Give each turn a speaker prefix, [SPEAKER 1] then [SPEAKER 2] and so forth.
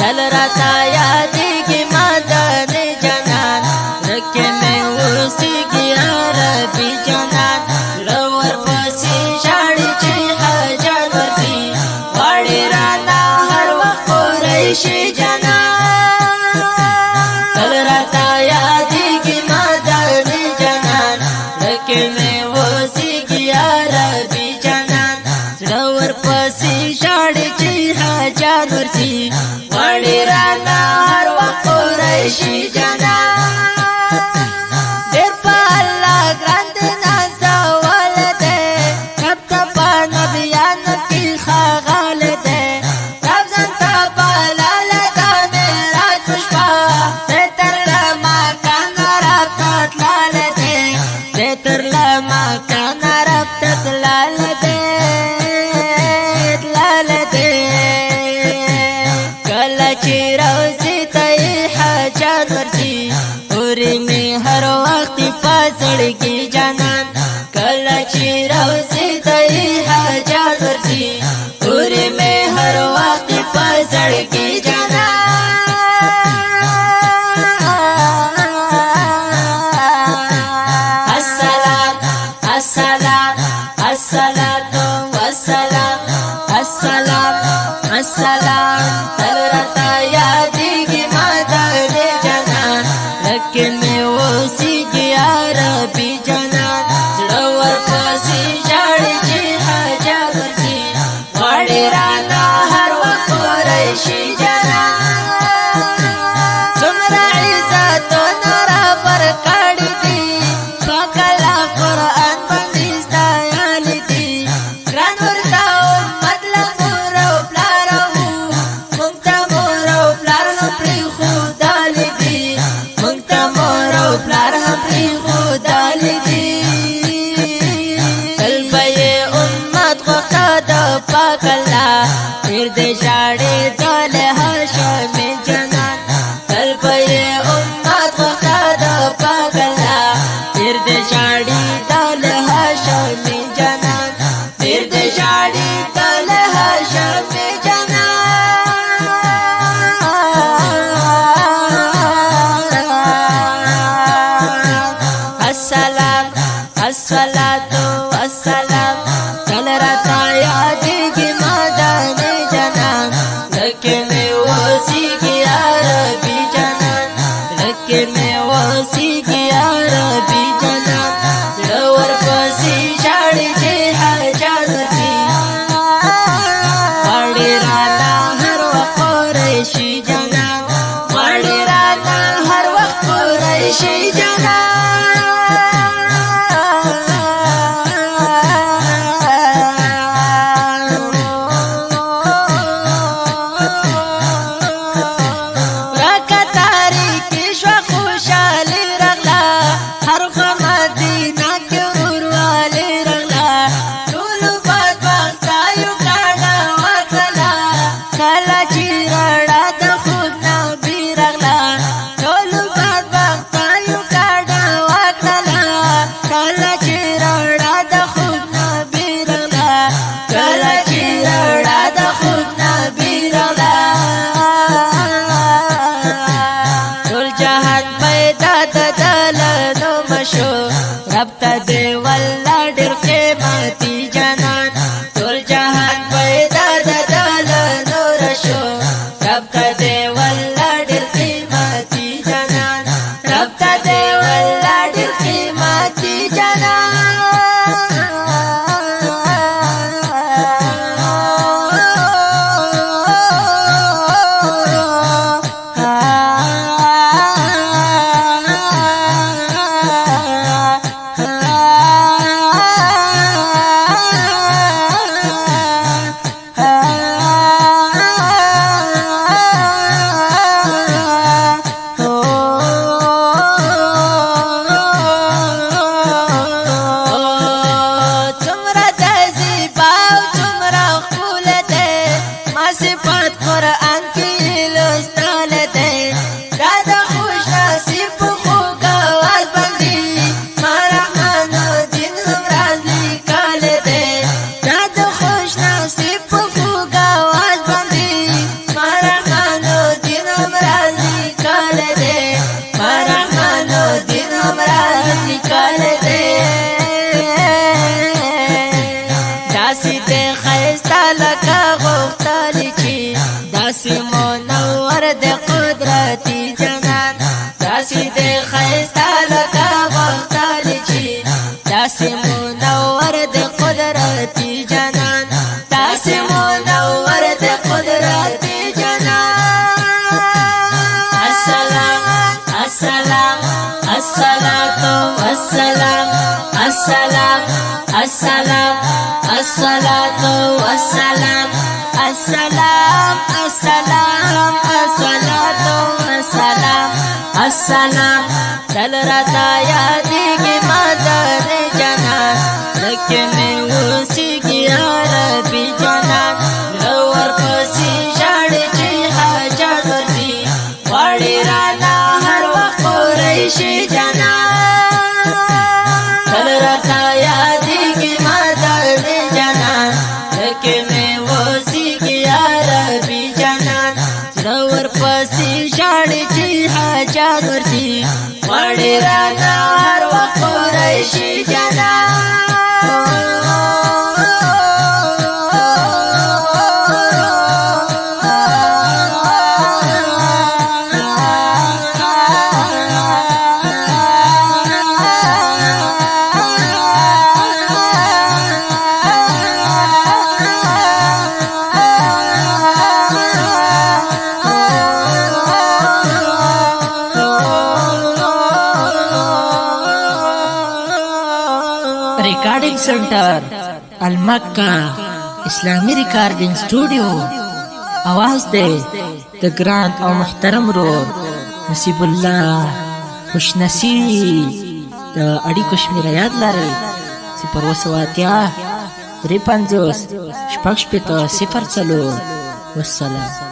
[SPEAKER 1] तल राता यादेगी मदन जनान रखे में उसी की अरबी जनान लवर पसी शाड़ी ची हजार वर्षी वाड़ी राना हर वक्त कुरैशी जनान तल राता यादेगी मदन जनान रखे में उसी की अरबी जनान लवर पसी शाड़ी ची हजार वर्षी वाड़ी राना हर वक्त कुरैशी जनान देर पाला ग्रांड नाजा वालदे कब तपा नबियान की खागालदे तब जनता पाला लगा मेरा पुष्पा तेतर लमा काना रब्तात लालदे तेतर लमा काना रब्तात लालदे लालदे कलाची रोज़ी तई हजार वर्षी उरी में हर वक्त पसड़गी जनान कलाची रोज़ी तई हजार वर्षी उरी में हर वक्त पसड़गी जनान अस्सलाम अस्सलाम अस्सलातु वस्सलाम अस्सलाम अस्सलाम तल राता यादेगी मदन जनान रखे में उसी की अरबी जनान लवर पसी शाड़ी ची हजार वर्षी वाड़ी राना हर वक्त कुरैशी जनान सुमरा इज्जत नरा पर काढ़ी दी सकला कुरान बंदिस्ता याली दी ग्रान वर्ताओ मतलब मोरो प्लारो मुंगता मोरो प्लार हपरी खुदाली दी मुंगता मोरो प्लार हपरी खुदाली दी कल्बये उम्मत को खादा पाकला फिर दे शाड़ी दले हाशम जनान कल्बये उम्मत को खादा पाकला फिर दे शाड़ी दले हाशम जनान फिर दे शाड़ी दले हाशम जनान अस्सलाम अस्सलातु वस्सलाम तल राता यादेगी मदन जनान रखे में उसी की अरबी जनान रखे में उसी की अरबी जनान लवर पसी शाड़ी ची हजार वर्षी वाड़ी राना हर वक्त कुरैशी जनान वाड़ी राना हर वक्त कुरैशी जनान रकतारी किश्वा खुशाली रगला हर मदीना के उर्वाली रगला चूलू बात बातायु काड़ा वकला कलाची रड़ा द खुद नबी रगला चूलू बात बातायु काड़ा वकला कलाची रड़ा द खुद नबी रगला कलाची रड़ा द खुद नबी रगला चुल जहान पैदा दलनो मशो रब्ता दे वल्ला डिर के माती जनान चुल जहान पैदा दलनो रशो रब्ता दे वल्ला डिर के माती जनान रब्ता दे वल्ला डिर के माती जनान شکل دے داسی دے خیستا لکا غفتالی چی داسی منور دے قدرتی جنان داسی دے خیستا لکا غفتالی چی داسی منور دے قدرتی جنان داسی منور دے قدرتی جنان السلام السلام الصلاة والسلام السلام السلام الصلاة والسلام السلام السلام الصلاة والسلام السلام دل رتا یادیگی مدد جنان لکمی وسیگی عربی جنان لور پسی شاڑی چی حاجت ورزی واری رانا ہر وقت قریشی جنان دل رتا یادیگی مدد جنان لکمی وسیگی عربی جنان لور پسی شاڑی چی حاجت ورزی واری رانا ہر وقت قریشی جنان रिकॉर्डिंग सेंटर अलमक्का इस्लामी रिकॉर्डिंग स्टूडियो आवाज दे द ग्रांड और मुहतरम रोड नसीबुल्लाह खुश नसीब द अड़ी कश्मीर याद लारे सिपर वसवातिया 350 شپږ شپېته 0 څلور والسلام